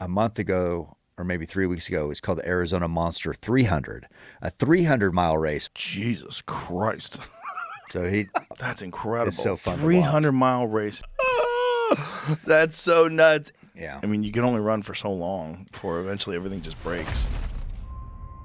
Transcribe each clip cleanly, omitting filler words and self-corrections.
a month ago or maybe 3 weeks ago. It's called the Arizona Monster 300, a 300-mile race. Jesus Christ. So That's incredible. It's so fun to 300-mile race. That's so nuts. Yeah. I mean, you can only run for so long before eventually everything just breaks.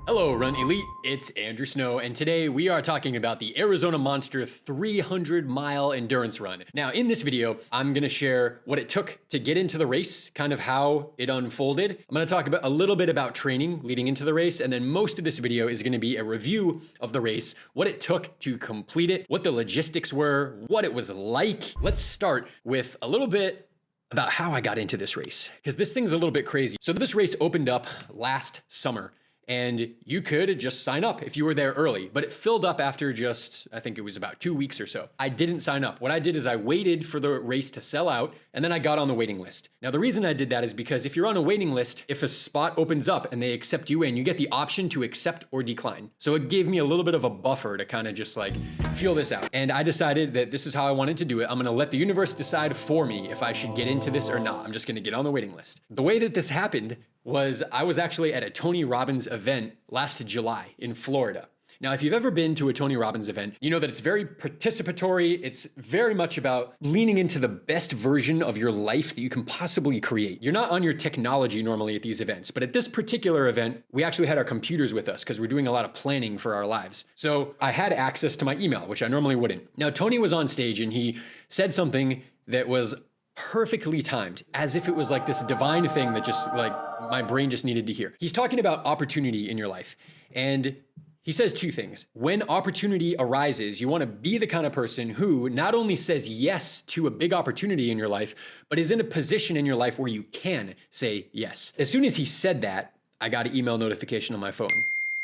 Hello, Run Elite. It's Andrew Snow, and today we are talking about the Arizona Monster 300-mile endurance run. Now, in this video, I'm going to share what it took to get into the race, kind of how it unfolded. I'm going to talk about a little bit about training leading into the race, and then most of this video is going to be a review of the race, what it took to complete it, what the logistics were, what it was like. Let's start with a little bit about how I got into this race, because this thing's a little bit crazy. So this race opened up last summer. And you could just sign up if you were there early, but it filled up after just, I think it was about 2 weeks or so. I didn't sign up. What I did is I waited for the race to sell out, and then I got on the waiting list. Now, the reason I did that is because if you're on a waiting list, if a spot opens up and they accept you in, you get the option to accept or decline. So it gave me a little bit of a buffer to kind of just like feel this out. And I decided that this is how I wanted to do it. I'm gonna let the universe decide for me if I should get into this or not. I'm just gonna get on the waiting list. The way that this happened was I was actually at a Tony Robbins event last July in Florida. Now, if you've ever been to a Tony Robbins event, you know that it's very participatory. It's very much about leaning into the best version of your life that you can possibly create. You're not on your technology normally at these events, but at this particular event, we actually had our computers with us because we're doing a lot of planning for our lives. So I had access to my email, which I normally wouldn't. Now, Tony was on stage and he said something that was perfectly timed, as if it was like this divine thing that just like my brain just needed to hear. He's talking about opportunity in your life. And he says two things. When opportunity arises, you want to be the kind of person who not only says yes to a big opportunity in your life, but is in a position in your life where you can say yes. As soon as he said that, I got an email notification on my phone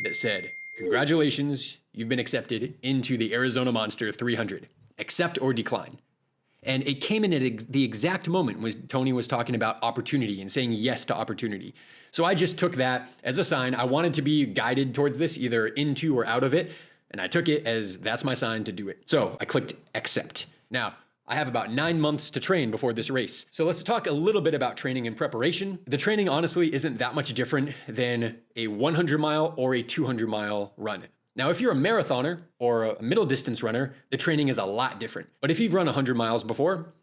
that said, "Congratulations, you've been accepted into the Arizona Monster 300. Accept or decline." And it came in at the exact moment when Tony was talking about opportunity and saying yes to opportunity. So I just took that as a sign. I wanted to be guided towards this, either into or out of it. And I took it as that's my sign to do it. So I clicked accept. Now, I have about 9 months to train before this race. So let's talk a little bit about training and preparation. The training honestly isn't that much different than a 100-mile or a 200-mile run. Now, if you're a marathoner or a middle distance runner, the training is a lot different. But if you've run 100 miles before,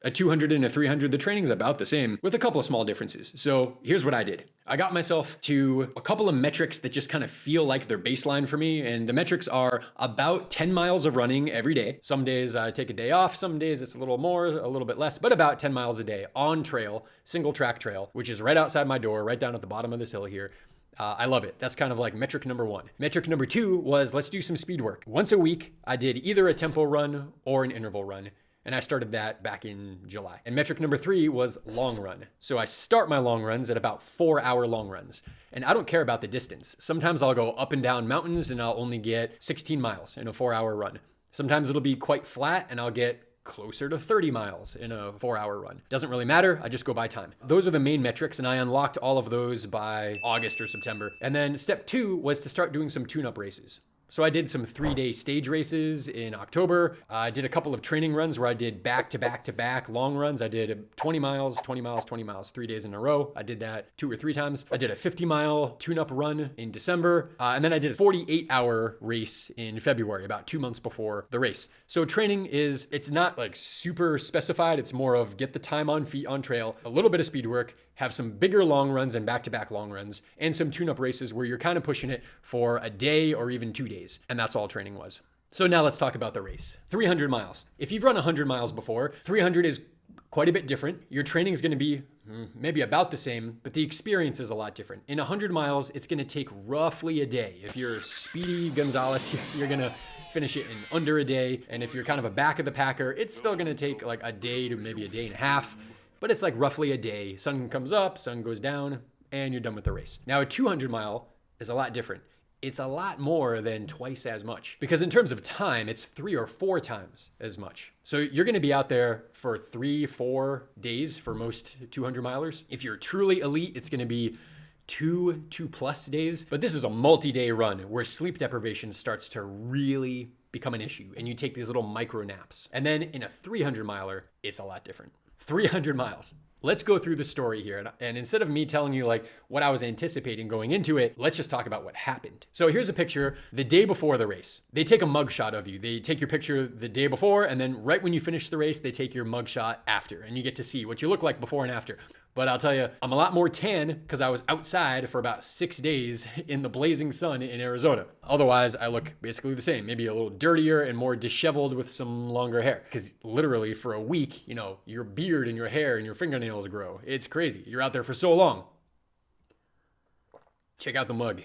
a 200 and a 300, the training is about the same with a couple of small differences. So here's what I did. I got myself to a couple of metrics that just kind of feel like they're baseline for me. And the metrics are about 10 miles of running every day. Some days I take a day off. Some days it's a little more, a little bit less, but about 10 miles a day on trail, single track trail, which is right outside my door, right down at the bottom of this hill here. I love it. That's kind of like metric number one. Metric number two was let's do some speed work. Once a week, I did either a tempo run or an interval run. And I started that back in July. And metric number three was long run. So I start my long runs at about 4-hour long runs. And I don't care about the distance. Sometimes I'll go up and down mountains and I'll only get 16 miles in a 4-hour run. Sometimes it'll be quite flat and I'll get closer to 30 miles in a 4-hour run. Doesn't really matter. I just go by time. Those are the main metrics, and I unlocked all of those by August or September. And then step two was to start doing some tune-up races. So I did some 3-day stage races in October. I did a couple of training runs where I did back-to-back long runs. I did 20 miles, 20 miles, 20 miles, 3 days in a row. I did that 2 or 3 times. I did a 50-mile tune-up run in December. And then I did a 48-hour race in February, about 2 months before the race. So training it's not like super specified. It's more of get the time on feet on trail, a little bit of speed work, have some bigger long runs and back-to-back long runs, and some tune-up races where you're kind of pushing it for a day or even 2 days. And that's all training was. So now let's talk about the race. 300 miles. If you've run 100 miles before, 300 is quite a bit different. Your training is going to be maybe about the same, but the experience is a lot different. In 100 miles, it's going to take roughly a day. If you're Speedy Gonzalez, you're going to finish it in under a day. And if you're kind of a back of the packer, it's still going to take like a day to maybe a day and a half. But it's like roughly a day. Sun comes up, sun goes down, and you're done with the race. Now, a 200 mile is a lot different. It's a lot more than twice as much, because in terms of time, it's 3 or 4 times as much. So you're going to be out there for 3-4 days for most 200 milers. If you're truly elite, it's going to be 2+ days. But this is a multi-day run where sleep deprivation starts to really become an issue, and you take these little micro naps. And then in a 300 miler, it's a lot different. 300 miles. Let's go through the story here. And instead of me telling you like what I was anticipating going into it, let's just talk about what happened. So here's a picture the day before the race. They take a mugshot of you. They take your picture the day before, and then right when you finish the race, they take your mugshot after, and you get to see what you look like before and after. But I'll tell you, I'm a lot more tan because I was outside for about 6 days in the blazing sun in Arizona. Otherwise, I look basically the same, maybe a little dirtier and more disheveled with some longer hair. Because literally for a week, you know, your beard and your hair and your fingernails grow. It's crazy. You're out there for so long. Check out the mug.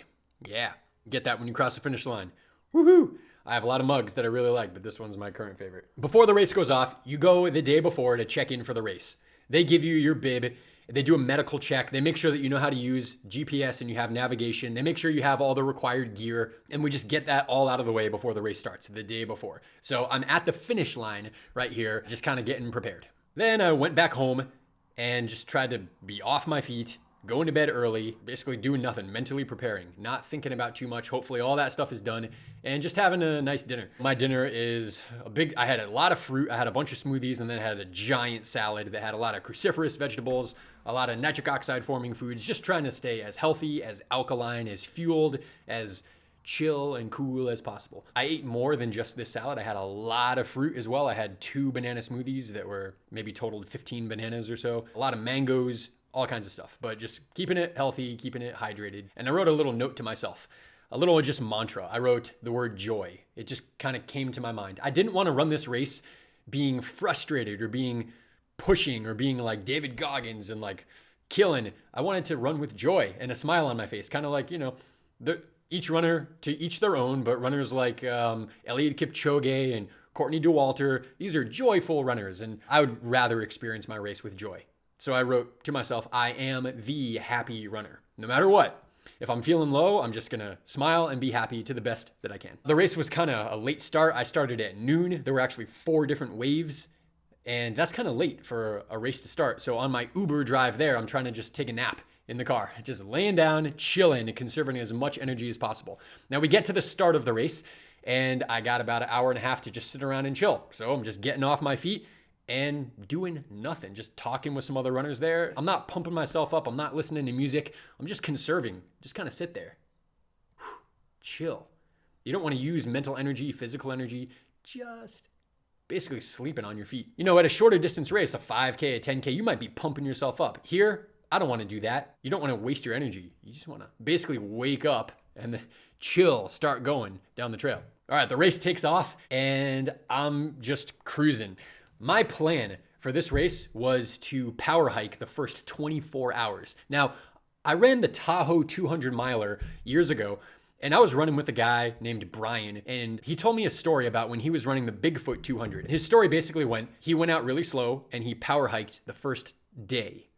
Yeah, get that when you cross the finish line. Woohoo! I have a lot of mugs that I really like, but this one's my current favorite. Before the race goes off, you go the day before to check in for the race. They give you your bib. They do a medical check. They make sure that you know how to use GPS and you have navigation. They make sure you have all the required gear. And we just get that all out of the way before the race starts, the day before. So I'm at the finish line right here, just kind of getting prepared. Then I went back home and just tried to be off my feet, going to bed early, basically doing nothing, mentally preparing, not thinking about too much. Hopefully all that stuff is done, and just having a nice dinner. My dinner is I had a lot of fruit, I had a bunch of smoothies, and then I had a giant salad that had a lot of cruciferous vegetables, a lot of nitric oxide forming foods, just trying to stay as healthy, as alkaline, as fueled, as chill and cool as possible. I ate more than just this salad. I had a lot of fruit as well. I had 2 banana smoothies that were maybe totaled 15 bananas or so, a lot of mangoes, all kinds of stuff, but just keeping it healthy, keeping it hydrated. And I wrote a little note to myself, a little just mantra. I wrote the word joy. It just kind of came to my mind. I didn't want to run this race being frustrated or being pushing or being like David Goggins and like killing. I wanted to run with joy and a smile on my face, kind of like, you know, each runner to each their own, but runners like Eliud Kipchoge and Courtney Dauwalter, these are joyful runners, and I would rather experience my race with joy. So I wrote to myself, I am the happy runner. No matter what, if I'm feeling low, I'm just gonna smile and be happy to the best that I can. The race was kind of a late start. I started at noon. There were actually 4 different waves, and that's kind of late for a race to start. So on my Uber drive there, I'm trying to just take a nap in the car, just laying down, chilling, and conserving as much energy as possible. Now we get to the start of the race, and I got about an hour and a half to just sit around and chill. So I'm just getting off my feet and doing nothing, just talking with some other runners there. I'm not pumping myself up. I'm not listening to music. I'm just conserving, just kind of sit there. Chill. You don't want to use mental energy, physical energy, just basically sleeping on your feet. You know, at a shorter distance race, a 5K, a 10K, you might be pumping yourself up. Here, I don't want to do that. You don't want to waste your energy. You just want to basically wake up and chill, start going down the trail. All right, the race takes off and I'm just cruising. My plan for this race was to power hike the first 24 hours. Now, I ran the Tahoe 200 miler years ago, and I was running with a guy named Brian, and he told me a story about when he was running the Bigfoot 200. His story basically went, he went out really slow and he power hiked the first day.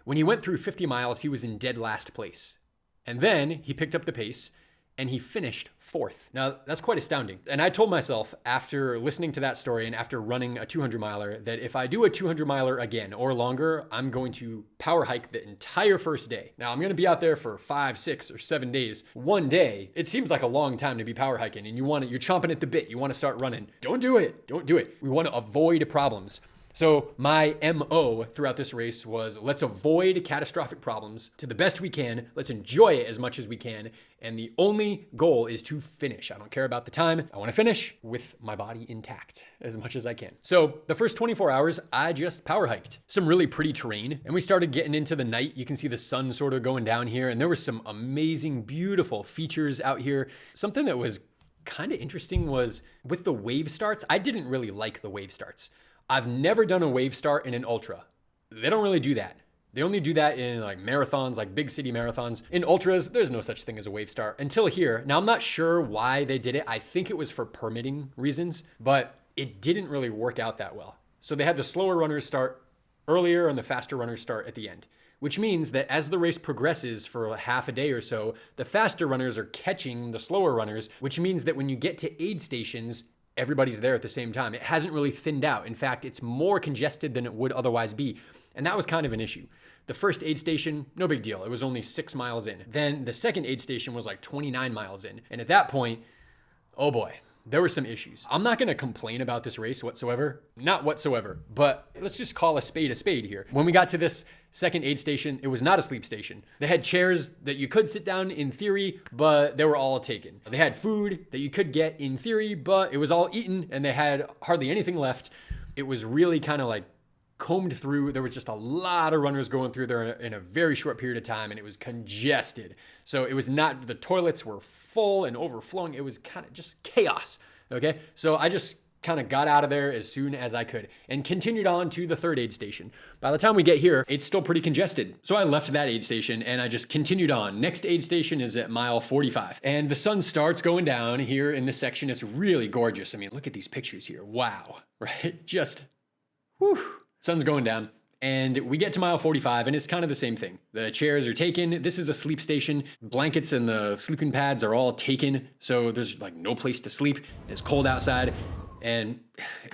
When he went through 50 miles, he was in dead last place. And then he picked up the pace and he finished 4th. Now, that's quite astounding. And I told myself after listening to that story and after running a 200 miler that if I do a 200 miler again or longer, I'm going to power hike the entire first day. Now, I'm going to be out there for 5, 6, or 7 days. One day, it seems like a long time to be power hiking, and you're chomping at the bit. You want to start running. Don't do it. Don't do it. We want to avoid problems. So my MO throughout this race was let's avoid catastrophic problems to the best we can. Let's enjoy it as much as we can. And the only goal is to finish. I don't care about the time. I want to finish with my body intact as much as I can. So the first 24 hours, I just power hiked some really pretty terrain. And we started getting into the night. You can see the sun sort of going down here. And there were some amazing, beautiful features out here. Something that was kind of interesting was with the wave starts. I didn't really like the wave starts. I've never done a wave start in an ultra. They don't really do that. They only do that in like marathons, like big city marathons. In ultras, there's no such thing as a wave start until here. Now, I'm not sure why they did it. I think it was for permitting reasons, but it didn't really work out that well. So they had the slower runners start earlier and the faster runners start at the end, which means that as the race progresses for a half a day or so, the faster runners are catching the slower runners, which means that when you get to aid stations, everybody's there at the same time. It hasn't really thinned out. In fact, it's more congested than it would otherwise be. And that was kind of an issue. The first aid station, no big deal. It was only 6 miles in. Then the second aid station was like 29 miles in. And at that point, oh boy, there were some issues. I'm not going to complain about this race whatsoever. Not whatsoever, but let's just call a spade here. When we got to this second aid station, it was not a sleep station. They had chairs that you could sit down in theory, but they were all taken. They had food that you could get in theory, but it was all eaten and they had hardly anything left. It was really kind of like combed through. There was just a lot of runners going through there in a very short period of time, and it was congested. So it was not, the toilets were full and overflowing. It was kind of just chaos. Okay. So I just kind of got out of there as soon as I could and continued on to the third aid station. By the time we get here, it's still pretty congested. So I left that aid station and I just continued on. Next aid station is at mile 45. And the sun starts going down here in this section. It's really gorgeous. I mean, look at these pictures here. Wow. Right? Just, whew. Sun's going down. And we get to mile 45 and it's kind of the same thing. The chairs are taken. This is a sleep station. Blankets and the sleeping pads are all taken. So there's like no place to sleep. It's cold outside. And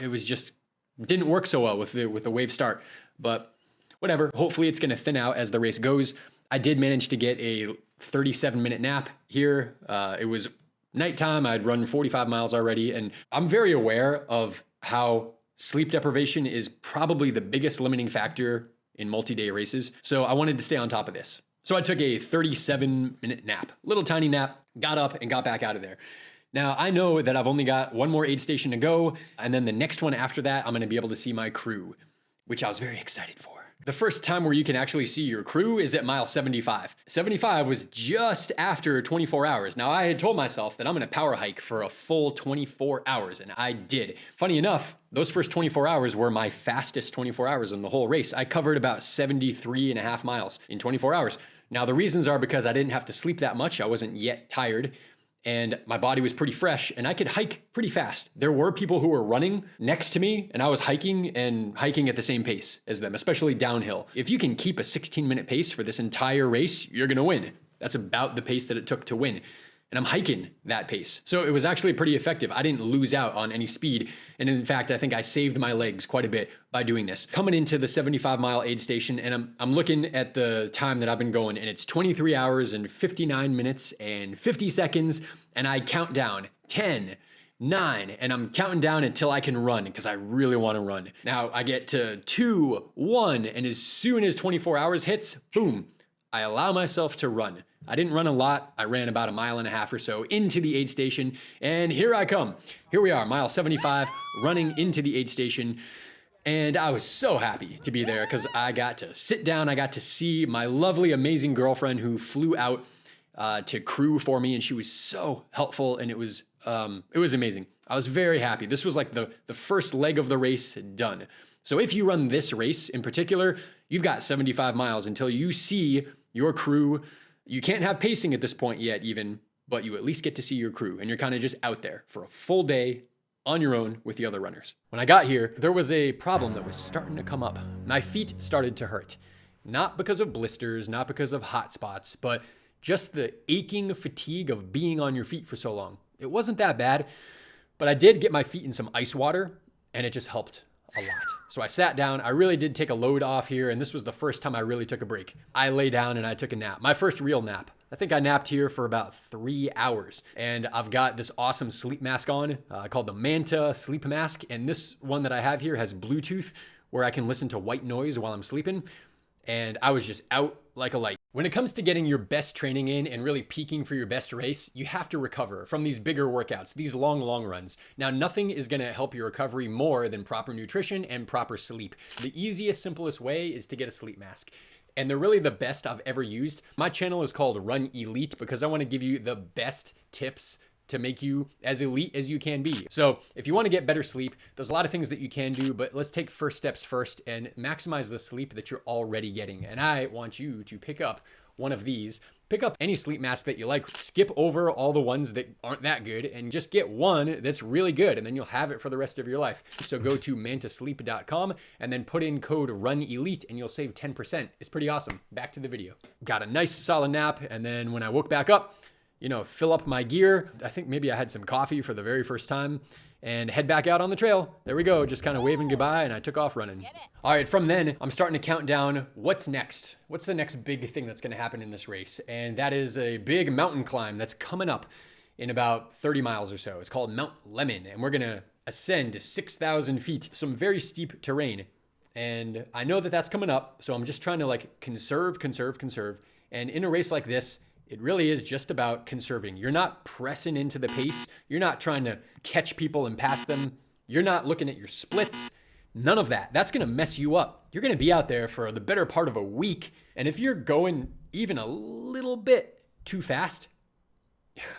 it was just, didn't work so well with the wave start, but whatever. Hopefully it's going to thin out as the race goes. I did manage to get a 37-minute nap here. It was nighttime. I'd run 45 miles already. And I'm very aware of how sleep deprivation is probably the biggest limiting factor in multi-day races. So I wanted to stay on top of this. So I took a 37-minute nap, little tiny nap, got up and got back out of there. Now, I know that I've only got one more aid station to go, and then the next one after that, I'm going to be able to see my crew, which I was very excited for. The first time where you can actually see your crew is at mile 75. 75 was just after 24 hours. Now, I had told myself that I'm going to power hike for a full 24 hours, and I did. Funny enough, those first 24 hours were my fastest 24 hours in the whole race. I covered about 73.5 miles in 24 hours. Now, the reasons are because I didn't have to sleep that much. I wasn't yet tired. And my body was pretty fresh and I could hike pretty fast. There were people who were running next to me and I was hiking at the same pace as them, especially downhill. If you can keep a 16-minute pace for this entire race, you're gonna win. That's about the pace that it took to win. And I'm hiking that pace. So it was actually pretty effective. I didn't lose out on any speed. And in fact, I think I saved my legs quite a bit by doing this. Coming into the 75-mile aid station, and I'm looking at the time that I've been going, and it's 23 hours and 59 minutes and 50 seconds. And I count down 10, 9, and I'm counting down until I can run because I really want to run. Now I get to 2, 1, and as soon as 24 hours hits, boom, I allow myself to run. I didn't run a lot. I ran about 1.5 miles or so into the aid station, and here I come. Here we are, mile 75, running into the aid station, and I was so happy to be there because I got to sit down. I got to see my lovely, amazing girlfriend who flew out to crew for me, and she was so helpful, and it was amazing. I was very happy. This was like the first leg of the race done. So if you run this race in particular, you've got 75 miles until you see your crew. You can't have pacing at this point yet even, but you at least get to see your crew, and you're kind of just out there for a full day on your own with the other runners. When I got here, there was a problem that was starting to come up. My feet started to hurt. Not because of blisters, not because of hot spots, but just the aching fatigue of being on your feet for so long. It wasn't that bad, but I did get my feet in some ice water, and it just helped a lot. So I sat down. I really did take a load off here, and this was the first time I really took a break. I lay down and I took a nap. My first real nap. I think I napped here for about 3 hours, and I've got this awesome sleep mask on called the Manta sleep mask, and this one that I have here has Bluetooth where I can listen to white noise while I'm sleeping, and I was just out like a light. When it comes to getting your best training in and really peaking for your best race, you have to recover from these bigger workouts, these long runs. Now, nothing is gonna help your recovery more than proper nutrition and proper sleep. The easiest, simplest way is to get a sleep mask. And they're really the best I've ever used. My channel is called Run Elite because I wanna give you the best tips to make you as elite as you can be. So if you want to get better sleep, there's a lot of things that you can do, but let's take first steps first and maximize the sleep that you're already getting. And I want you to pick up one of these. Pick up any sleep mask that you like. Skip over all the ones that aren't that good and just get one that's really good, and then you'll have it for the rest of your life. So go to mantasleep.com and then put in code RUNELITE and you'll save 10%. It's pretty awesome. Back to the video. Got a nice solid nap, and then when I woke back up, fill up my gear. I think maybe I had some coffee for the very first time and head back out on the trail. There we go, just kind of waving goodbye, and I took off running. All right, from then, I'm starting to count down what's next. What's the next big thing that's gonna happen in this race? And that is a big mountain climb that's coming up in about 30 miles or so. It's called Mount Lemmon, and we're gonna ascend 6,000 feet, some very steep terrain. And I know that that's coming up, so I'm just trying to like conserve. And in a race like this, it really is just about conserving. You're not pressing into the pace. You're not trying to catch people and pass them. You're not looking at your splits. None of that. That's going to mess you up. You're going to be out there for the better part of a week. And if you're going even a little bit too fast,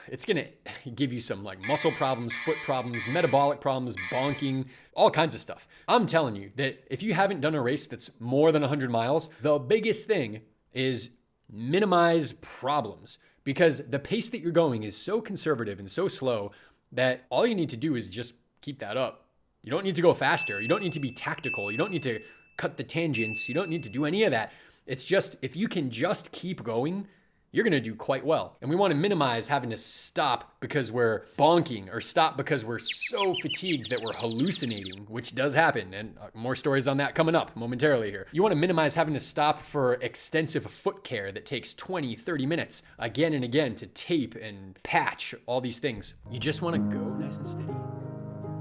it's going to give you some like muscle problems, foot problems, metabolic problems, bonking, all kinds of stuff. I'm telling you that if you haven't done a race that's more than 100 miles, the biggest thing is minimize problems, because the pace that you're going is so conservative and so slow that all you need to do is just keep that up. You don't need to go faster. You don't need to be tactical. You don't need to cut the tangents. You don't need to do any of that. It's just, if you can just keep going, you're going to do quite well. And we want to minimize having to stop because we're bonking, or stop because we're so fatigued that we're hallucinating, which does happen. And more stories on that coming up momentarily here. You want to minimize having to stop for extensive foot care that takes 20, 30 minutes again and again to tape and patch, all these things. You just want to go nice and steady.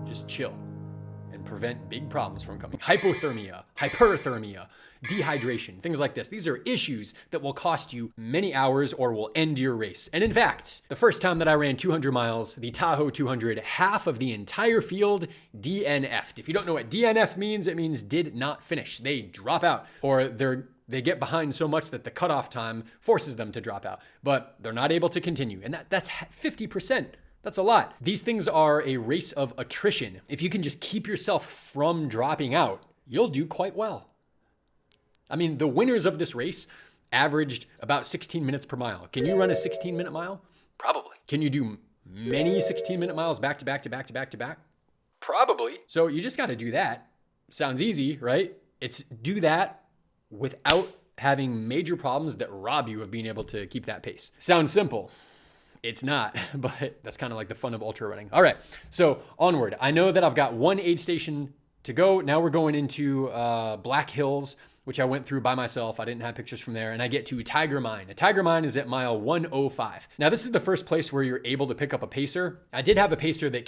Just chill and prevent big problems from coming. Hypothermia, hyperthermia, dehydration, things like this. These are issues that will cost you many hours or will end your race. And in fact, the first time that I ran 200 miles, the Tahoe 200, half of the entire field DNF'd. If you don't know what DNF means, it means did not finish. They drop out, or they get behind so much that the cutoff time forces them to drop out, but they're not able to continue. And that's 50%. That's a lot. These things are a race of attrition. If you can just keep yourself from dropping out, you'll do quite well. I mean, the winners of this race averaged about 16 minutes per mile. Can you run a 16-minute mile? Probably. Can you do many 16-minute miles back to back to back to back to back? Probably. So you just got to do that. Sounds easy, right? It's do that without having major problems that rob you of being able to keep that pace. Sounds simple. It's not, but that's kind of like the fun of ultra running. All right, so onward. I know that I've got one aid station to go. Now we're going into Black Hills, which I went through by myself. I didn't have pictures from there. And I get to Tiger Mine. A Tiger Mine is at mile 105. Now, this is the first place where you're able to pick up a pacer. I did have a pacer that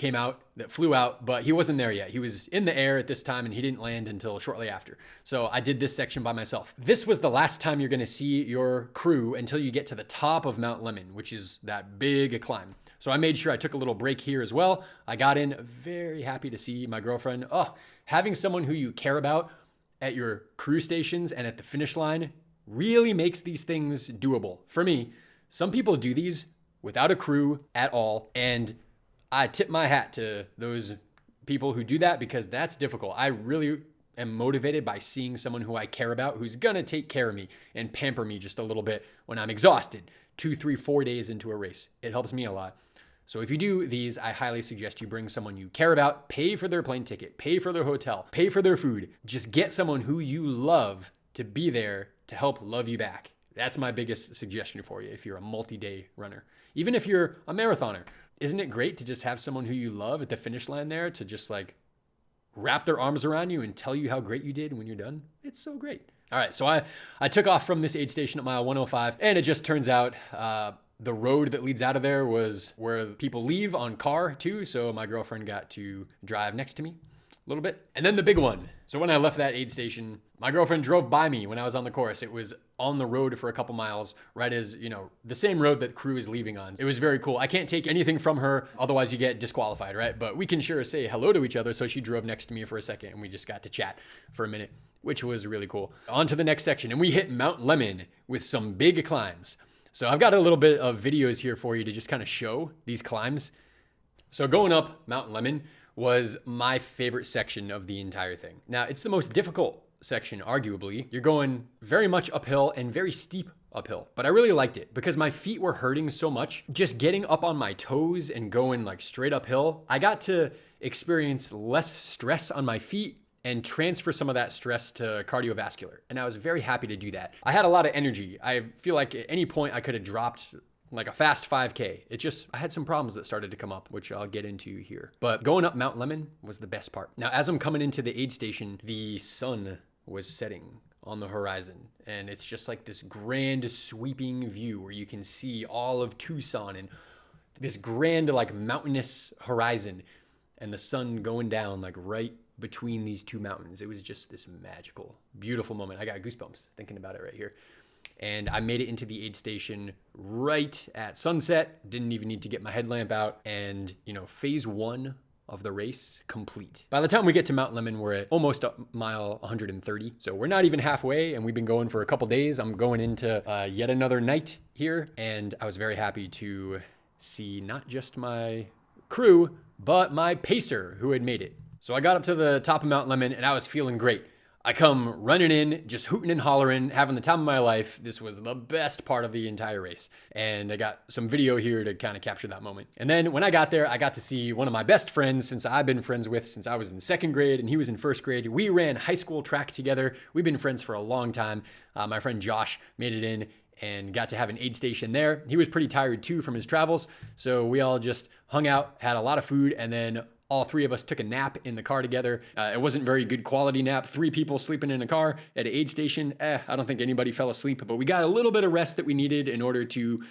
flew out, but he wasn't there yet. He was in the air at this time and he didn't land until shortly after. So I did this section by myself. This was the last time you're gonna see your crew until you get to the top of Mount Lemmon, which is that big climb. So I made sure I took a little break here as well. I got in, very happy to see my girlfriend. Having someone who you care about at your crew stations and at the finish line really makes these things doable. For me, some people do these without a crew at all, and I tip my hat to those people who do that, because that's difficult. I really am motivated by seeing someone who I care about who's gonna take care of me and pamper me just a little bit when I'm exhausted 2, 3, 4 days into a race. It helps me a lot. So if you do these, I highly suggest you bring someone you care about, pay for their plane ticket, pay for their hotel, pay for their food. Just get someone who you love to be there to help love you back. That's my biggest suggestion for you if you're a multi-day runner. Even if you're a marathoner, isn't it great to just have someone who you love at the finish line there to just like wrap their arms around you and tell you how great you did when you're done? It's so great. All right, so I took off from this aid station at mile 105, and it just turns out the road that leads out of there was where people leave on car too. So my girlfriend got to drive next to me a little bit. And then the big one. So when I left that aid station, my girlfriend drove by me when I was on the course. It was on the road for a couple miles, right as, the same road that crew is leaving on. It was very cool. I can't take anything from her, otherwise you get disqualified, right? But we can sure say hello to each other. So she drove next to me for a second and we just got to chat for a minute, which was really cool. On to the next section, and we hit Mount Lemmon with some big climbs. So I've got a little bit of videos here for you to just kind of show these climbs. So going up Mount Lemmon was my favorite section of the entire thing. Now, it's the most difficult section, arguably. You're going very much uphill and very steep uphill, but I really liked it because my feet were hurting so much. Just getting up on my toes and going like straight uphill, I got to experience less stress on my feet and transfer some of that stress to cardiovascular. And I was very happy to do that. I had a lot of energy. I feel like at any point I could have dropped like a fast 5K. I had some problems that started to come up, which I'll get into here. But going up Mount Lemmon was the best part. Now, as I'm coming into the aid station, the sun was setting on the horizon. And it's just like this grand sweeping view where you can see all of Tucson and this grand like mountainous horizon and the sun going down like right between these two mountains. It was just this magical, beautiful moment. I got goosebumps thinking about it right here. And I made it into the aid station right at sunset. Didn't even need to get my headlamp out. And, you know, phase 1 of the race complete. By the time we get to Mount Lemmon, we're at almost mile 130. So we're not even halfway, and we've been going for a couple days. I'm going into yet another night here, and I was very happy to see not just my crew, but my pacer who had made it. So I got up to the top of Mount Lemmon, and I was feeling great. I come running in, just hooting and hollering, having the time of my life. This was the best part of the entire race. And I got some video here to kind of capture that moment. And then when I got there, I got to see one of my best friends since I've been friends with since I was in 2nd grade and he was in 1st grade. We ran high school track together. We've been friends for a long time. My friend Josh made it in and got to have an aid station there. He was pretty tired too from his travels. So we all just hung out, had a lot of food, and then all 3 of us took a nap in the car together. It wasn't very good quality nap. 3 people sleeping in a car at an aid station. I don't think anybody fell asleep, but we got a little bit of rest that we needed in order to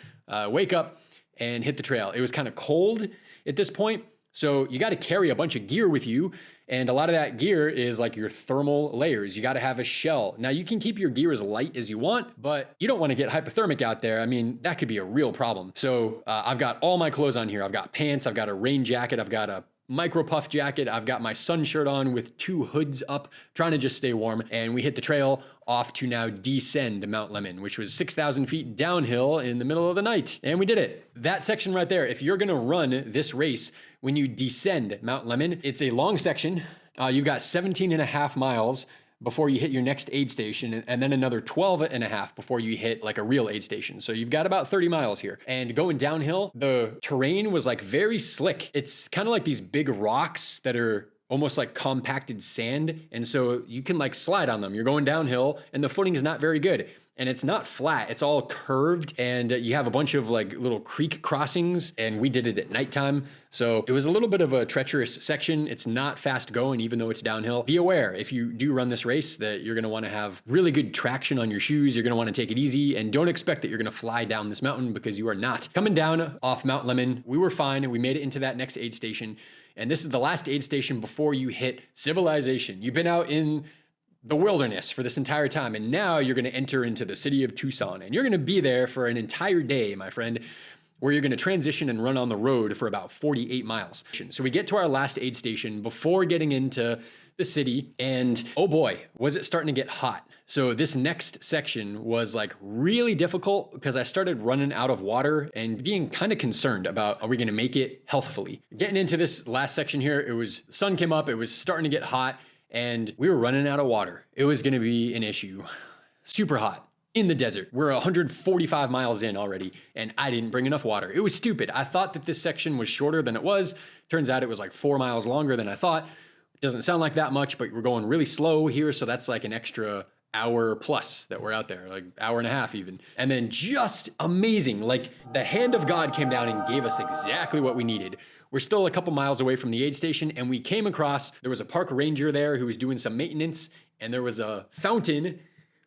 wake up and hit the trail. It was kind of cold at this point, so you got to carry a bunch of gear with you. And a lot of that gear is like your thermal layers. You got to have a shell. Now you can keep your gear as light as you want, but you don't want to get hypothermic out there. I mean, that could be a real problem. So I've got all my clothes on here. I've got pants, I've got a rain jacket, I've got a micro puff jacket. I've got my sun shirt on with 2 hoods up, trying to just stay warm. And we hit the trail off to now descend Mount Lemmon, which was 6,000 feet downhill in the middle of the night. And we did it. That section right there, if you're going to run this race, when you descend Mount Lemmon, it's a long section. You've got 17 and a half miles before you hit your next aid station, and then another 12 and a half before you hit like a real aid station. So you've got about 30 miles here. And going downhill, the terrain was like very slick. It's kind of like these big rocks that are almost like compacted sand. And so you can like slide on them. You're going downhill and the footing is not very good. And it's not flat, it's all curved, and you have a bunch of like little creek crossings, and we did it at nighttime. So it was a little bit of a treacherous section. It's not fast going, even though it's downhill. Be aware, if you do run this race, that you're gonna wanna have really good traction on your shoes. You're gonna wanna take it easy, and don't expect that you're gonna fly down this mountain, because you are not. Coming down off Mount Lemmon, we were fine, and we made it into that next aid station. And this is the last aid station before you hit civilization. You've been out in the wilderness for this entire time, and now you're going to enter into the city of Tucson, and you're going to be there for an entire day, my friend, where you're going to transition and run on the road for about 48 miles. So we get to our last aid station before getting into the city, and oh boy, was it starting to get hot. So this next section was like really difficult because I started running out of water and being kind of concerned about, are we going to make it healthfully? Getting into this last section here, it was, sun came up, it was starting to get hot, and we were running out of water. It was gonna be an issue. Super hot in the desert. We're 145 miles in already, and I didn't bring enough water. It was stupid. I thought that this section was shorter than it was. Turns out it was like 4 miles longer than I thought. It doesn't sound like that much, but we're going really slow here, so that's like an extra hour plus that we're out there, like hour and a half even. And then just amazing, like the hand of God came down and gave us exactly what we needed. We're still a couple miles away from the aid station, and we came across, there was a park ranger there who was doing some maintenance, and there was a fountain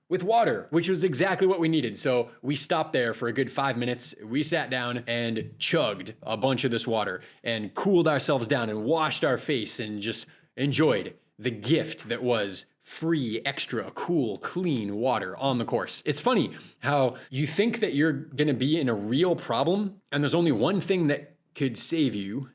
with water, which was exactly what we needed. So we stopped there for a good 5 minutes. We sat down and chugged a bunch of this water and cooled ourselves down and washed our face and just enjoyed the gift that was free, extra, cool, clean water on the course. It's funny how you think that you're gonna be in a real problem, and there's only one thing that could save you,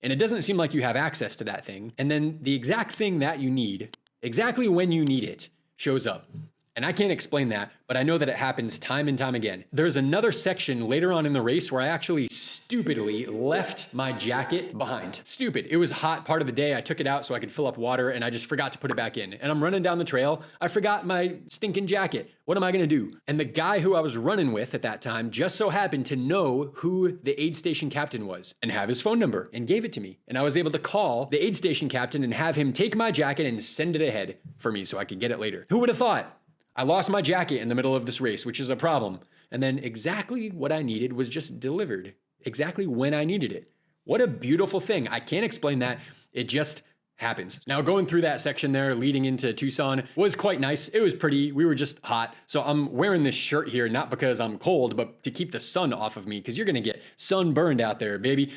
and it doesn't seem like you have access to that thing. And then the exact thing that you need, exactly when you need it, shows up. And I can't explain that, but I know that it happens time and time again. There's another section later on in the race where I actually stupidly left my jacket behind. Stupid. It was a hot part of the day. I took it out so I could fill up water, and I just forgot to put it back in. And I'm running down the trail. I forgot my stinking jacket. What am I gonna do? And the guy who I was running with at that time just so happened to know who the aid station captain was and have his phone number and gave it to me. And I was able to call the aid station captain and have him take my jacket and send it ahead for me so I could get it later. Who would have thought? I lost my jacket in the middle of this race, which is a problem. And then exactly what I needed was just delivered exactly when I needed it. What a beautiful thing. I can't explain that. It just happens. Now, going through that section there leading into Tucson was quite nice. It was pretty. We were just hot. So I'm wearing this shirt here, not because I'm cold, but to keep the sun off of me, because you're going to get sunburned out there, baby.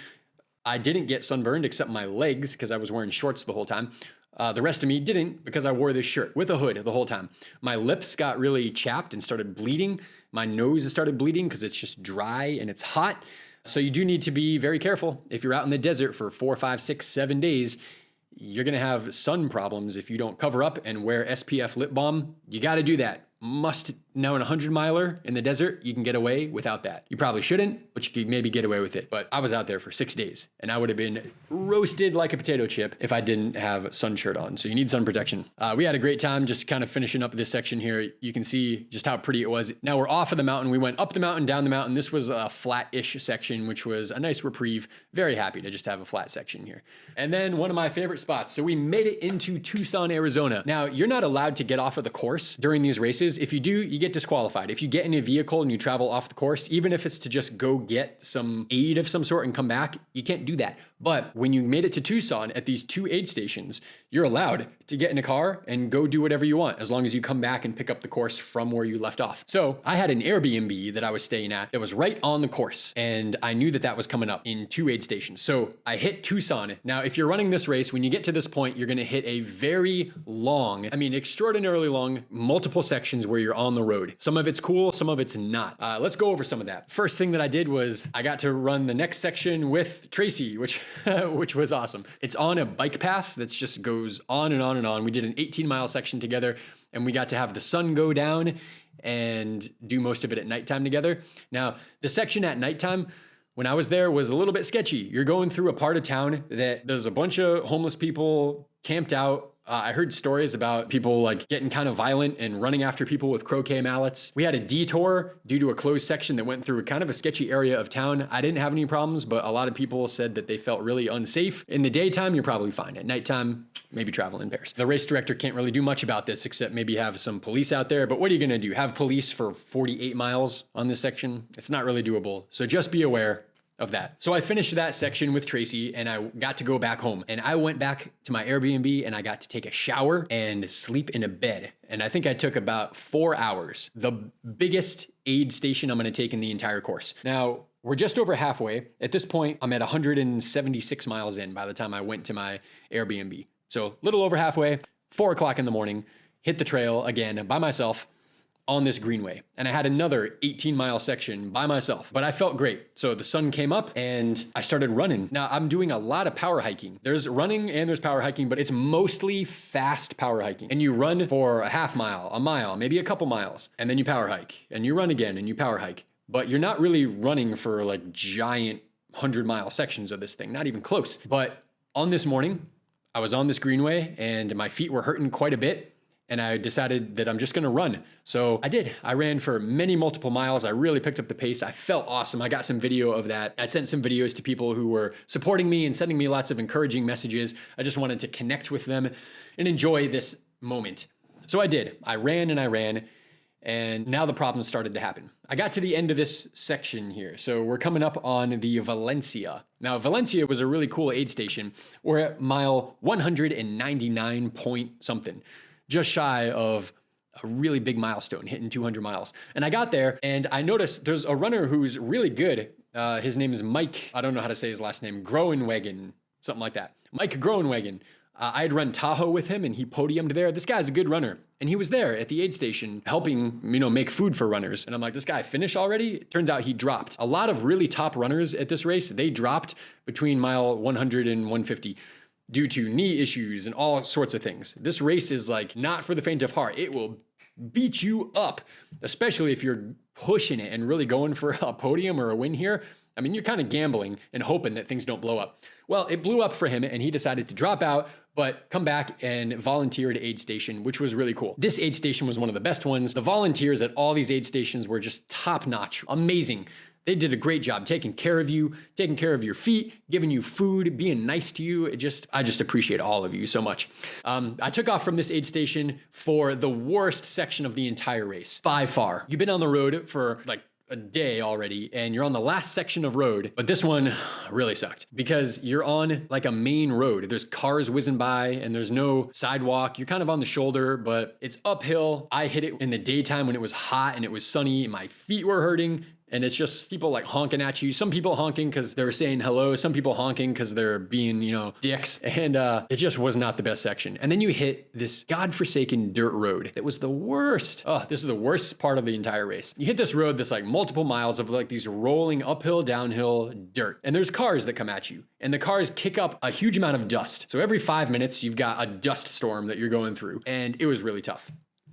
I didn't get sunburned except my legs because I was wearing shorts the whole time. The rest of me didn't because I wore this shirt with a hood the whole time. My lips got really chapped and started bleeding. My nose started bleeding because it's just dry and it's hot. So you do need to be very careful. If you're out in the desert for 4, 5, 6, 7 days, you're going to have sun problems if you don't cover up and wear SPF lip balm. You got to do that. Must. Now in a 100-miler in the desert, you can get away without that. You probably shouldn't, but you could maybe get away with it. But I was out there for 6 days and I would have been roasted like a potato chip if I didn't have a sun shirt on. So you need sun protection. We had a great time just kind of finishing up this section here. You can see just how pretty it was. Now we're off of the mountain. We went up the mountain, down the mountain. This was a flat-ish section, which was a nice reprieve. Very happy to just have a flat section here. And then one of my favorite spots. So we made it into Tucson, Arizona. Now you're not allowed to get off of the course during these races. If you do, you get disqualified. If you get in a vehicle and you travel off the course, even if it's to just go get some aid of some sort and come back, you can't do that. But when you made it to Tucson at these 2 aid stations, you're allowed to get in a car and go do whatever you want as long as you come back and pick up the course from where you left off. So I had an Airbnb that I was staying at that was right on the course, and I knew that that was coming up in 2 aid stations. So I hit Tucson. Now, if you're running this race, when you get to this point, you're going to hit a very long, extraordinarily long, multiple sections where you're on the road. Some of it's cool, some of it's not. Let's go over some of that. First thing that I did was I got to run the next section with Tracy, which was awesome. It's on a bike path that just goes on and on and on. We did an 18-mile section together, and we got to have the sun go down and do most of it at nighttime together. Now, the section at nighttime, when I was there, was a little bit sketchy. You're going through a part of town that there's a bunch of homeless people camped out. I heard stories about people like getting kind of violent and running after people with croquet mallets. We had a detour due to a closed section that went through kind of a sketchy area of town. I didn't have any problems, but a lot of people said that they felt really unsafe. In the daytime, you're probably fine. At nighttime, maybe travel in pairs. The race director can't really do much about this except maybe have some police out there. But what are you going to do? Have police for 48 miles on this section? It's not really doable. So just be aware of that. So I finished that section with Tracy and I got to go back home, and I went back to my Airbnb and I got to take a shower and sleep in a bed. And I think I took about 4 hours, the biggest aid station I'm going to take in the entire course. Now, we're just over halfway. At this point, I'm at 176 miles in by the time I went to my Airbnb. So a little over halfway, 4 o'clock in the morning, hit the trail again by myself on this greenway. And I had another 18-mile section by myself, but I felt great. So the sun came up and I started running. Now I'm doing a lot of power hiking. There's running and there's power hiking, but it's mostly fast power hiking. And you run for a half mile, a mile, maybe a couple miles, and then you power hike and you run again and you power hike. But you're not really running for like giant 100-mile sections of this thing, not even close. But on this morning, I was on this greenway and my feet were hurting quite a bit. And I decided that I'm just going to run. So I did. I ran for multiple miles. I really picked up the pace. I felt awesome. I got some video of that. I sent some videos to people who were supporting me and sending me lots of encouraging messages. I just wanted to connect with them and enjoy this moment. So I did. I ran and I ran. And now the problems started to happen. I got to the end of this section here. So we're coming up on the Valencia. Now, Valencia was a really cool aid station. We're at mile 199 point something. Just shy of a really big milestone, hitting 200 miles. And I got there and I noticed there's a runner who's really good. His name is Mike. I don't know how to say his last name. Groenwegen, something like that. Mike Groenwegen. I had run Tahoe with him and he podiumed there. This guy's a good runner. And he was there at the aid station helping, make food for runners. And I'm like, this guy finished already? It turns out he dropped. A lot of really top runners at this race, they dropped between mile 100 and 150. Due to knee issues and all sorts of things. This race is like not for the faint of heart. It will beat you up, especially if you're pushing it and really going for a podium or a win here. You're kind of gambling and hoping that things don't blow up. Well, it blew up for him and he decided to drop out, but come back and volunteer at aid station, which was really cool. This aid station was one of the best ones. The volunteers at all these aid stations were just top notch, amazing. They did a great job taking care of you, taking care of your feet, giving you food, being nice to you. I just appreciate all of you so much. I took off from this aid station for the worst section of the entire race, by far. You've been on the road for like a day already and you're on the last section of road, but this one really sucked because you're on like a main road. There's cars whizzing by and there's no sidewalk. You're kind of on the shoulder, but it's uphill. I hit it in the daytime when it was hot and it was sunny. My feet were hurting. And it's just people like honking at you. Some people honking because they're saying hello. Some people honking because they're being, dicks. And it just was not the best section. And then you hit this godforsaken dirt road. That was the worst. Oh, this is the worst part of the entire race. You hit this road that's like multiple miles of like these rolling uphill, downhill dirt. And there's cars that come at you. And the cars kick up a huge amount of dust. So every 5 minutes, you've got a dust storm that you're going through. And it was really tough.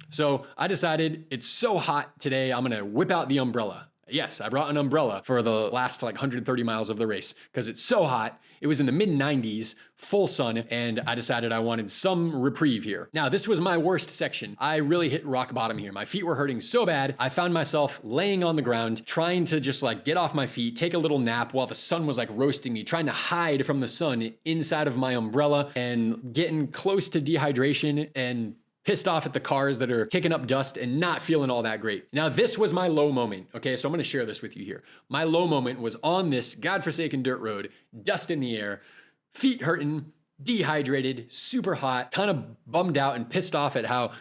So I decided it's so hot today, I'm going to whip out the umbrella. Yes, I brought an umbrella for the last like 130 miles of the race because it's so hot. It was in the mid 90s, full sun, and I decided I wanted some reprieve here. Now, this was my worst section. I really hit rock bottom here. My feet were hurting so bad. I found myself laying on the ground, trying to just like get off my feet, take a little nap while the sun was like roasting me, trying to hide from the sun inside of my umbrella and getting close to dehydration and pissed off at the cars that are kicking up dust and not feeling all that great. Now, this was my low moment. Okay, so I'm gonna share this with you here. My low moment was on this godforsaken dirt road, dust in the air, feet hurting, dehydrated, super hot, kind of bummed out and pissed off at how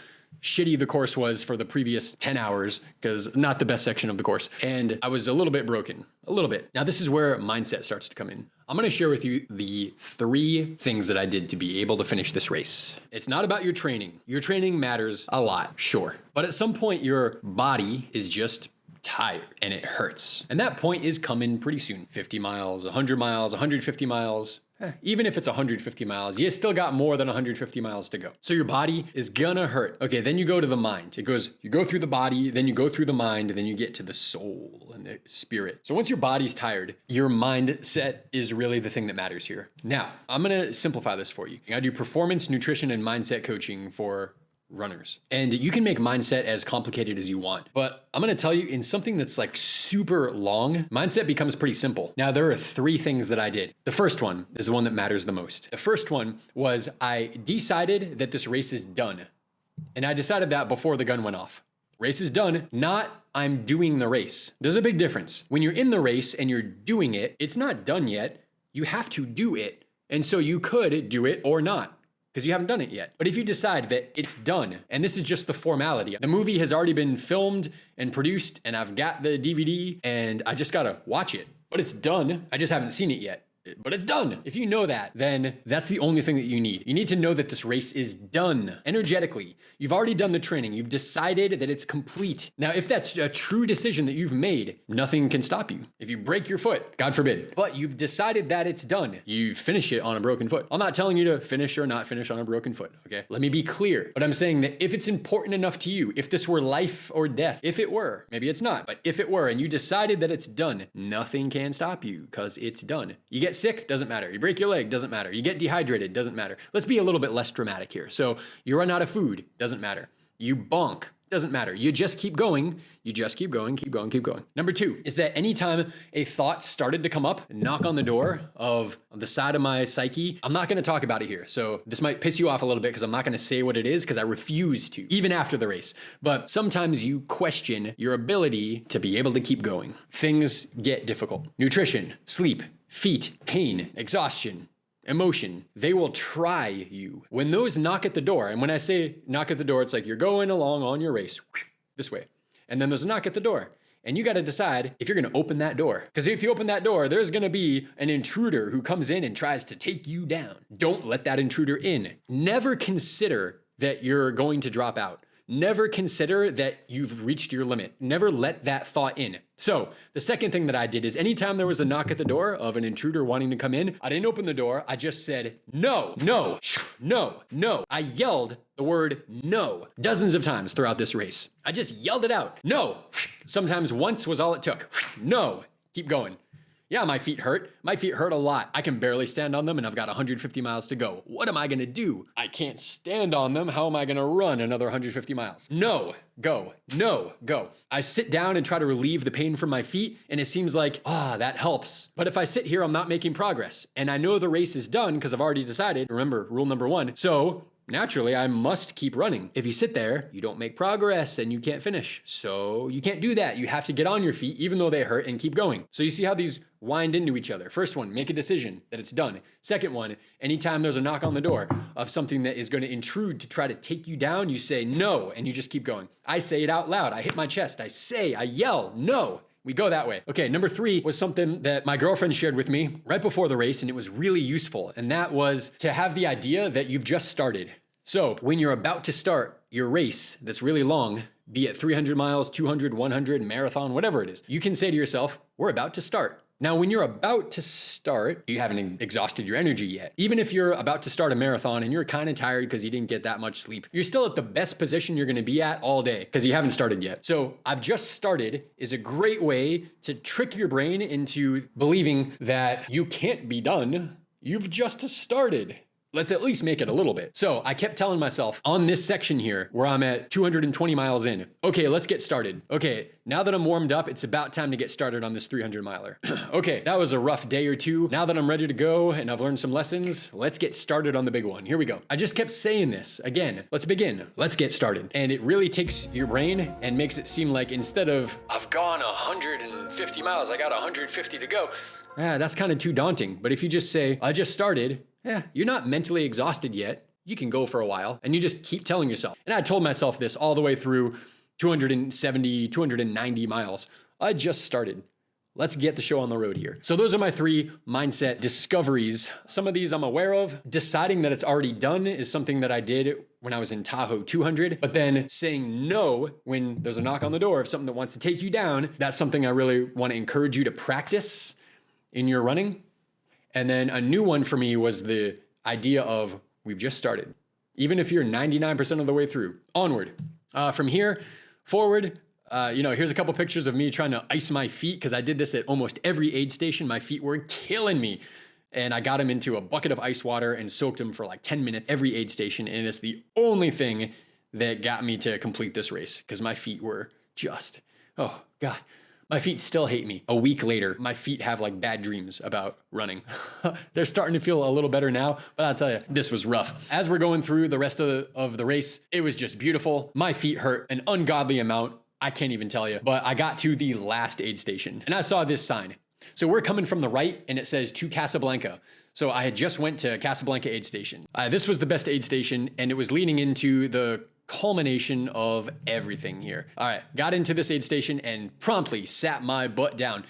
shitty the course was for the previous 10 hours, because not the best section of the course. And I was a little bit broken, a little bit. Now, this is where mindset starts to come in. I'm gonna share with you the 3 things that I did to be able to finish this race. It's not about your training. Your training matters a lot, sure. But at some point, your body is just tired and it hurts. And that point is coming pretty soon. 50 miles, 100 miles, 150 miles. Even if it's 150 miles, you still got more than 150 miles to go. So your body is gonna hurt. Okay, then you go to the mind. You go through the body, then you go through the mind, then you get to the soul and the spirit. So once your body's tired, your mindset is really the thing that matters here. Now, I'm gonna simplify this for you. I do performance, nutrition, and mindset coaching for runners. And you can make mindset as complicated as you want. But I'm going to tell you, in something that's like super long, mindset becomes pretty simple. Now, there are 3 things that I did. The first one is the one that matters the most. The first one was I decided that this race is done. And I decided that before the gun went off. Race is done, not I'm doing the race. There's a big difference. When you're in the race and you're doing it, it's not done yet. You have to do it. And so you could do it or not, because you haven't done it yet. But if you decide that it's done, and this is just the formality, the movie has already been filmed and produced, and I've got the DVD, and I just gotta watch it. But it's done. I just haven't seen it yet. But it's done. If you know that, then that's the only thing that you need. You need to know that this race is done energetically. You've already done the training. You've decided that it's complete. Now, if that's a true decision that you've made, nothing can stop you. If you break your foot, God forbid, but you've decided that it's done, you finish it on a broken foot. I'm not telling you to finish or not finish on a broken foot, okay? Let me be clear. But I'm saying that if it's important enough to you, if this were life or death, if it were, maybe it's not, but if it were, and you decided that it's done, nothing can stop you because it's done. You get sick, doesn't matter. You break your leg, doesn't matter. You get dehydrated, doesn't matter. Let's be a little bit less dramatic here. So you run out of food, doesn't matter. You bonk, doesn't matter. You just keep going. You just keep going, keep going, keep going. Number 2 is that anytime a thought started to come up, knock on the door of the side of my psyche, I'm not going to talk about it here. So this might piss you off a little bit because I'm not going to say what it is because I refuse to, even after the race. But sometimes you question your ability to be able to keep going. Things get difficult. Nutrition, sleep, feet, pain, exhaustion, emotion, they will try you. When those knock at the door, and when I say knock at the door, it's like you're going along on your race this way. And then there's a knock at the door. And you got to decide if you're going to open that door. Because if you open that door, there's going to be an intruder who comes in and tries to take you down. Don't let that intruder in. Never consider that you're going to drop out. Never consider that you've reached your limit. Never let that thought in. So the second thing that I did is anytime there was a knock at the door of an intruder wanting to come in, I didn't open the door. I just said, no, no, no, no. I yelled the word no dozens of times throughout this race. I just yelled it out. No. Sometimes once was all it took. No. Keep going. Yeah, my feet hurt. My feet hurt a lot. I can barely stand on them and I've got 150 miles to go. What am I gonna do? I can't stand on them. How am I gonna run another 150 miles? No, go, no, go. I sit down and try to relieve the pain from my feet and it seems like, that helps. But if I sit here, I'm not making progress. And I know the race is done because I've already decided, remember rule number 1. So naturally, I must keep running. If you sit there, you don't make progress and you can't finish. So you can't do that. You have to get on your feet, even though they hurt, and keep going. So you see how these wind into each other. First one, make a decision that it's done. Second one, anytime there's a knock on the door of something that is going to intrude to try to take you down, you say no, and you just keep going. I say it out loud. I hit my chest. I yell, no. We go that way. Okay, number 3 was something that my girlfriend shared with me right before the race, and it was really useful. And that was to have the idea that you've just started. So when you're about to start your race that's really long, be it 300 miles, 200, 100, marathon, whatever it is, you can say to yourself, we're about to start. Now, when you're about to start, you haven't exhausted your energy yet. Even if you're about to start a marathon and you're kind of tired because you didn't get that much sleep, you're still at the best position you're going to be at all day because you haven't started yet. So I've just started is a great way to trick your brain into believing that you can't be done. You've just started. Let's at least make it a little bit. So I kept telling myself on this section here where I'm at 220 miles in, okay, let's get started. Okay, now that I'm warmed up, it's about time to get started on this 300 miler. Okay, that was a rough day or two. Now that I'm ready to go and I've learned some lessons, let's get started on the big one. Here we go. I just kept saying this again. Let's begin. Let's get started. And it really takes your brain and makes it seem like instead of I've gone 150 miles, I got 150 to go. That's kind of too daunting. But if you just say, I just started, you're not mentally exhausted yet. You can go for a while and you just keep telling yourself. And I told myself this all the way through 270, 290 miles. I just started. Let's get the show on the road here. So those are my 3 mindset discoveries. Some of these I'm aware of. Deciding that it's already done is something that I did when I was in Tahoe 200, but then saying no when there's a knock on the door of something that wants to take you down, that's something I really want to encourage you to practice in your running. And then a new one for me was the idea of we've just started. Even if you're 99% of the way through, onward. From here forward, here's a couple pictures of me trying to ice my feet because I did this at almost every aid station. My feet were killing me. And I got them into a bucket of ice water and soaked them for like 10 minutes every aid station. And it's the only thing that got me to complete this race because my feet were just, oh God. My feet still hate me. A week later, my feet have like bad dreams about running. They're starting to feel a little better now, but I'll tell you, this was rough. As we're going through the rest of the race, it was just beautiful. My feet hurt an ungodly amount. I can't even tell you, but I got to the last aid station and I saw this sign. So we're coming from the right and it says to Casablanca. So I had just went to Casablanca aid station. This was the best aid station and it was leading into the culmination of everything here. All right, got into this aid station and promptly sat my butt down.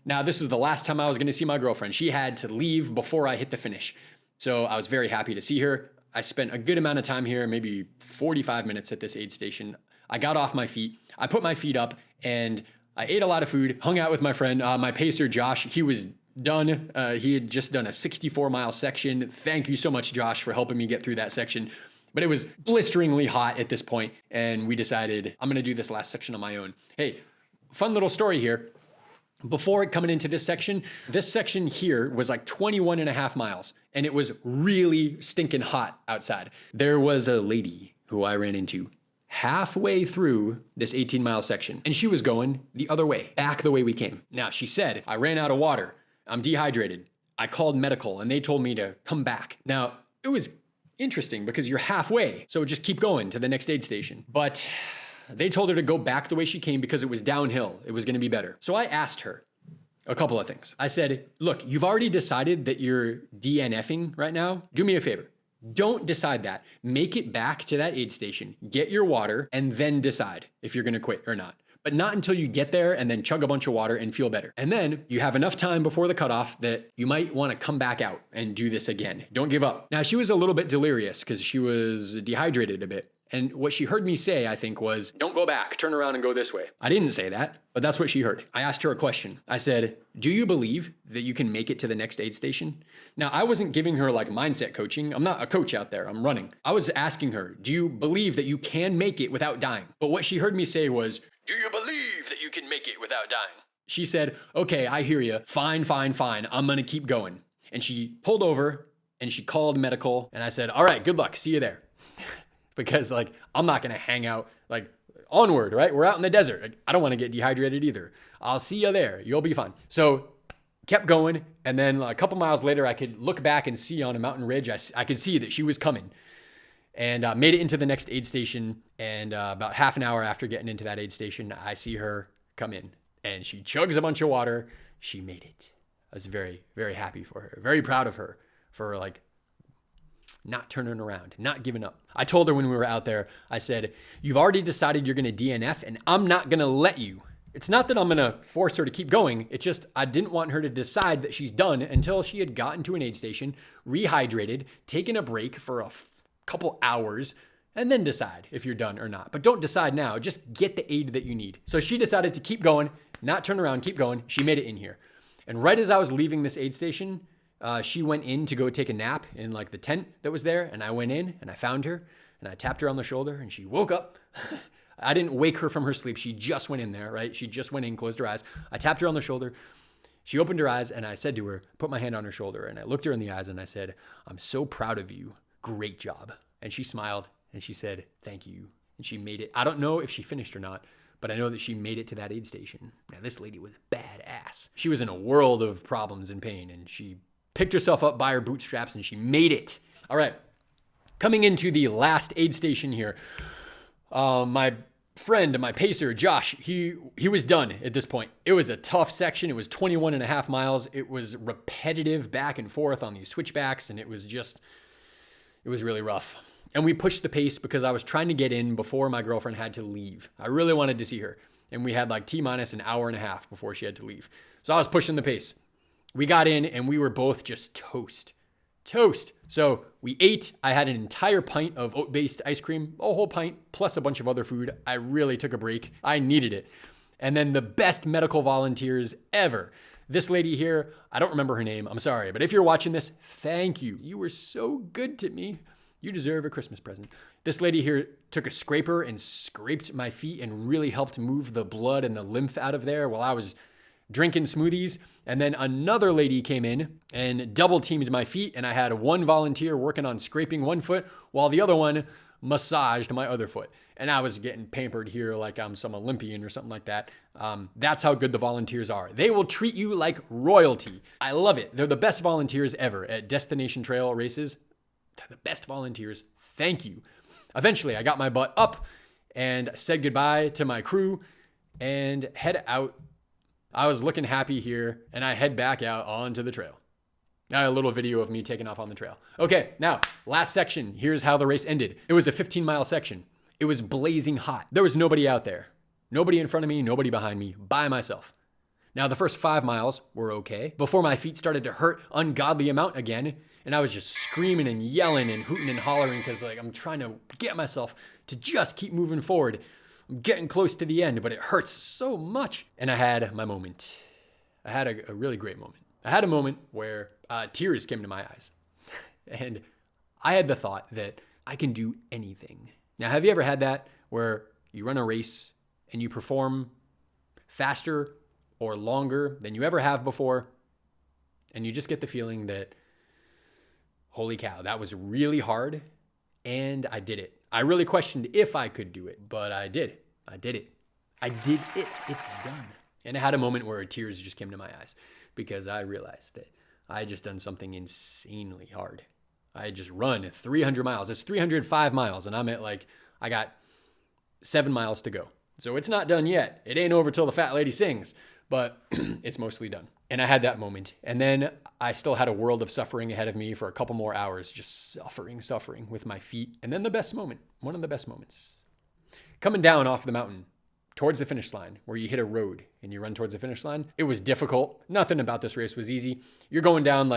Now, this is the last time I was gonna see my girlfriend. She had to leave before I hit the finish. So I was very happy to see her. I spent a good amount of time here, maybe 45 minutes at this aid station. I got off my feet, I put my feet up and I ate a lot of food, hung out with my friend, my pacer, Josh. He was done. He had just done a 64-mile section. Thank you so much, Josh, for helping me get through that section. But it was blisteringly hot at this point, and we decided I'm going to do this last section on my own. Hey, fun little story here. Before coming into this section here was like 21 and a half miles, and it was really stinking hot outside. There was a lady who I ran into halfway through this 18-mile section, and she was going the other way, back the way we came. Now, she said, I ran out of water. I'm dehydrated. I called medical, and they told me to come back. Now, it was interesting because you're halfway, so just keep going to the next aid station. But they told her to go back the way she came because it was downhill. It was going to be better. So I asked her a couple of things. I said, look, you've already decided that you're DNFing right now. Do me a favor. Don't decide that. Make it back to that aid station, get your water, and then decide if you're going to quit or not. But not until you get there and then chug a bunch of water and feel better. And then you have enough time before the cutoff that you might want to come back out and do this again. Don't give up. Now, she was a little bit delirious because she was dehydrated a bit. And what she heard me say, I think, was, don't go back, turn around and go this way. I didn't say that, but that's what she heard. I asked her a question. I said, do you believe that you can make it to the next aid station? Now, I wasn't giving her like mindset coaching. I'm not a coach out there. I'm running. I was asking her, do you believe that you can make it without dying? But what she heard me say was, do you believe that you can make it without dying? She said, okay, I hear you. Fine. I'm going to keep going. And she pulled over and she called medical. And I said, all right, good luck. See you there. Because like, I'm not going to hang out like onward, right? We're out in the desert. Like, I don't want to get dehydrated either. I'll see you there. You'll be fine. So kept going. And then a couple miles later, I could look back and see on a mountain ridge. I could see that she was coming. and made it into the next aid station. And about half an hour after getting into that aid station, I see her come in and she chugs a bunch of water. She made it. I was very, very happy for her, very proud of her for like not turning around, not giving up. I told her when we were out there, I said, you've already decided you're going to DNF and I'm not going to let you. It's not that I'm going to force her to keep going. It's just I didn't want her to decide that she's done until she had gotten to an aid station, rehydrated, taken a break for a couple hours, and then decide if you're done or not. But don't decide now. Just get the aid that you need. So she decided to keep going, not turn around, keep going. She made it in here. And right as I was leaving this aid station, she went in to go take a nap in like the tent that was there. And I went in and I found her and I tapped her on the shoulder and she woke up. I didn't wake her from her sleep. She just went in there, right? She just went in, closed her eyes. I tapped her on the shoulder. She opened her eyes and I said to her, put my hand on her shoulder. And I looked her in the eyes and I said, I'm so proud of you. Great job. And she smiled and she said, thank you. And she made it. I don't know if she finished or not, but I know that she made it to that aid station. Now, this lady was badass. She was in a world of problems and pain and she picked herself up by her bootstraps and she made it. All right. Coming into the last aid station here. My friend, my pacer, Josh, he was done at this point. It was a tough section. It was 21 and a half miles. It was repetitive back and forth on these switchbacks. And it was really rough. And we pushed the pace because I was trying to get in before my girlfriend had to leave. I really wanted to see her. And we had like T-minus an hour and a half before she had to leave. So I was pushing the pace. We got in and we were both just toast. So we ate. I had an entire pint of oat-based ice cream, a whole pint, plus a bunch of other food. I really took a break. I needed it. And then the best medical volunteers ever. This lady here, I don't remember her name. I'm sorry. But if you're watching this, thank you. You were so good to me. You deserve a Christmas present. This lady here took a scraper and scraped my feet and really helped move the blood and the lymph out of there while I was drinking smoothies. And then another lady came in and double teamed my feet. And I had one volunteer working on scraping one foot while the other one massaged my other foot. And I was getting pampered here like I'm some Olympian or something like that. That's how good the volunteers are. They will treat you like royalty. I love it. They're the best volunteers ever at destination trail races. They're the best volunteers. Thank you. Eventually, I got my butt up and said goodbye to my crew and head out. I was looking happy here, and I head back out onto the trail. I had a little video of me taking off on the trail. Okay, now, last section. Here's how the race ended. It was a 15-mile section. It was blazing hot. There was nobody out there. Nobody in front of me, nobody behind me, by myself. Now, the first 5 miles were okay before my feet started to hurt ungodly amount again, and I was just screaming and yelling and hooting and hollering because like I'm trying to get myself to just keep moving forward. I'm getting close to the end, but it hurts so much. And I had my moment. I had a really great moment. I had a moment where tears came to my eyes. And I had the thought that I can do anything. Now, have you ever had that where you run a race and you perform faster or longer than you ever have before? And you just get the feeling that, holy cow, that was really hard. And I did it. I really questioned if I could do it, but I did. I did it. I did it. It's done. And I had a moment where tears just came to my eyes because I realized that I had just done something insanely hard. I had just run 300 miles. It's 305 miles, and I'm at I got 7 miles to go. So it's not done yet. It ain't over till the fat lady sings, but it's mostly done. And I had that moment. And then I still had a world of suffering ahead of me for a couple more hours, just suffering with my feet. And then the best moment, one of the best moments, coming down off the mountain towards the finish line where you hit a road and you run towards the finish line. It was difficult. Nothing about this race was easy. You're going down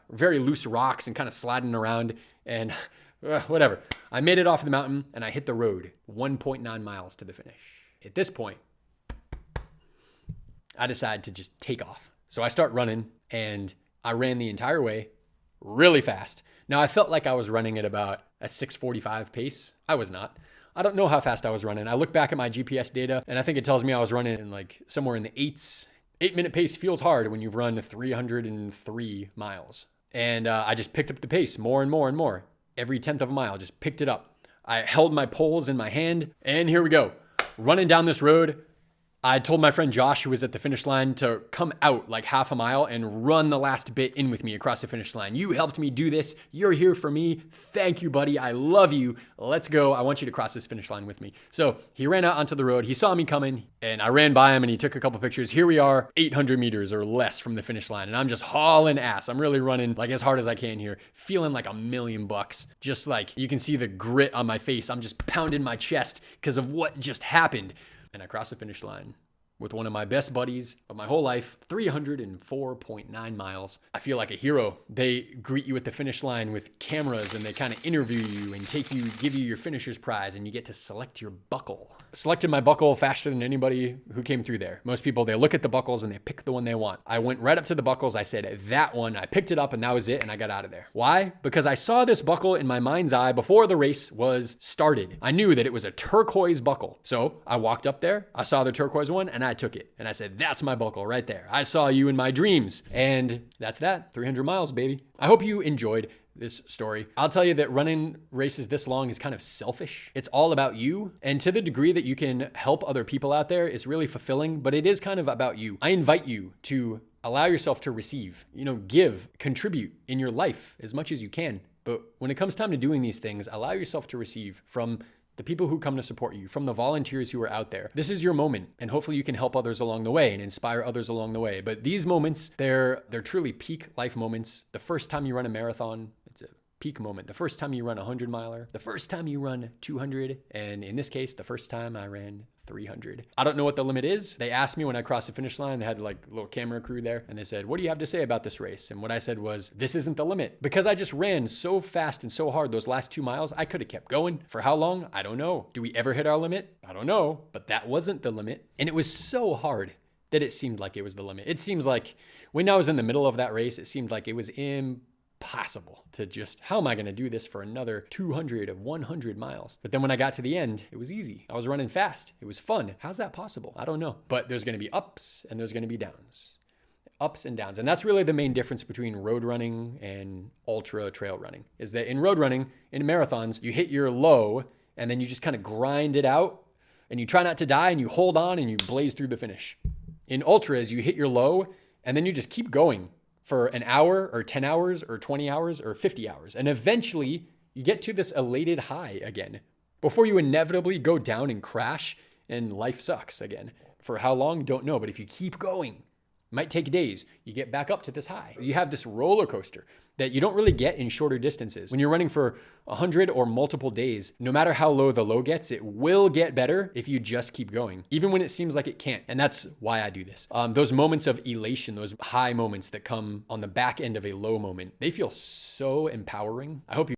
very loose rocks and kind of sliding around and whatever. I made it off the mountain and I hit the road 1.9 miles to the finish. At this point, I decided to just take off. So I start running and I ran the entire way really fast. Now I felt like I was running at about a 6:45 pace. I was not. I don't know how fast I was running. I look back at my GPS data and I think it tells me I was running in somewhere in the 8s. 8-minute pace feels hard when you've run 303 miles. And I just picked up the pace more and more and more. Every 10th of a mile, just picked it up. I held my poles in my hand and here we go. Running down this road I told my friend Josh, who was at the finish line, to come out like half a mile and run the last bit in with me across the finish line. You helped me do this. You're here for me. Thank you, buddy. I love you. Let's go. I want you to cross this finish line with me. So he ran out onto the road. He saw me coming and I ran by him and he took a couple pictures. Here we are, 800 meters or less from the finish line. And I'm just hauling ass. I'm really running like as hard as I can here, feeling like $1,000,000. Just like you can see the grit on my face. I'm just pounding my chest because of what just happened. And I crossed the finish line with one of my best buddies of my whole life, 304.9 miles. I feel like a hero. They greet you at the finish line with cameras and they kind of interview you and give you your finisher's prize and you get to select your buckle. Selected my buckle faster than anybody who came through there. Most people, they look at the buckles and they pick the one they want. I went right up to the buckles. I said, that one. I picked it up and that was it and I got out of there. Why? Because I saw this buckle in my mind's eye before the race was started. I knew that it was a turquoise buckle. So I walked up there, I saw the turquoise one and I took it. And I said, that's my buckle right there. I saw you in my dreams. And that's that. 300 miles, baby. I hope you enjoyed this story. I'll tell you that running races this long is kind of selfish. It's all about you. And to the degree that you can help other people out there, it's really fulfilling, but it is kind of about you. I invite you to allow yourself to receive, give, contribute in your life as much as you can. But when it comes time to doing these things, allow yourself to receive from the people who come to support you, from the volunteers who are out there. This is your moment, and hopefully you can help others along the way and inspire others along the way. But these moments, they're truly peak life moments. The first time you run a marathon, it's a peak moment. The first time you run a 100-miler, the first time you run 200, and in this case, the first time I ran 300. I don't know what the limit is. They asked me when I crossed the finish line, they had like a little camera crew there, and they said, what do you have to say about this race? And what I said was, this isn't the limit. Because I just ran so fast and so hard those last 2 miles, I could have kept going. For how long? I don't know. Do we ever hit our limit? I don't know, but that wasn't the limit. And it was so hard that it seemed like it was the limit. It seems like when I was in the middle of that race, it seemed like it was impossible to just, how am I going to do this for another 200 of 100 miles? But then when I got to the end, it was easy. I was running fast. It was fun. How's that possible? I don't know. But there's going to be ups and there's going to be downs. Ups and downs. And that's really the main difference between road running and ultra trail running, is that in road running, in marathons, you hit your low and then you just kind of grind it out and you try not to die and you hold on and you blaze through the finish. In ultras, you hit your low and then you just keep going for an hour or 10 hours or 20 hours or 50 hours. And eventually you get to this elated high again before you inevitably go down and crash and life sucks again. For how long? Don't know. But if you keep going, it might take days, you get back up to this high. You have this roller coaster that you don't really get in shorter distances. When you're running for 100 or multiple days, no matter how low the low gets, it will get better if you just keep going, even when it seems like it can't. And that's why I do this. Those moments of elation, those high moments that come on the back end of a low moment, they feel so empowering. I hope you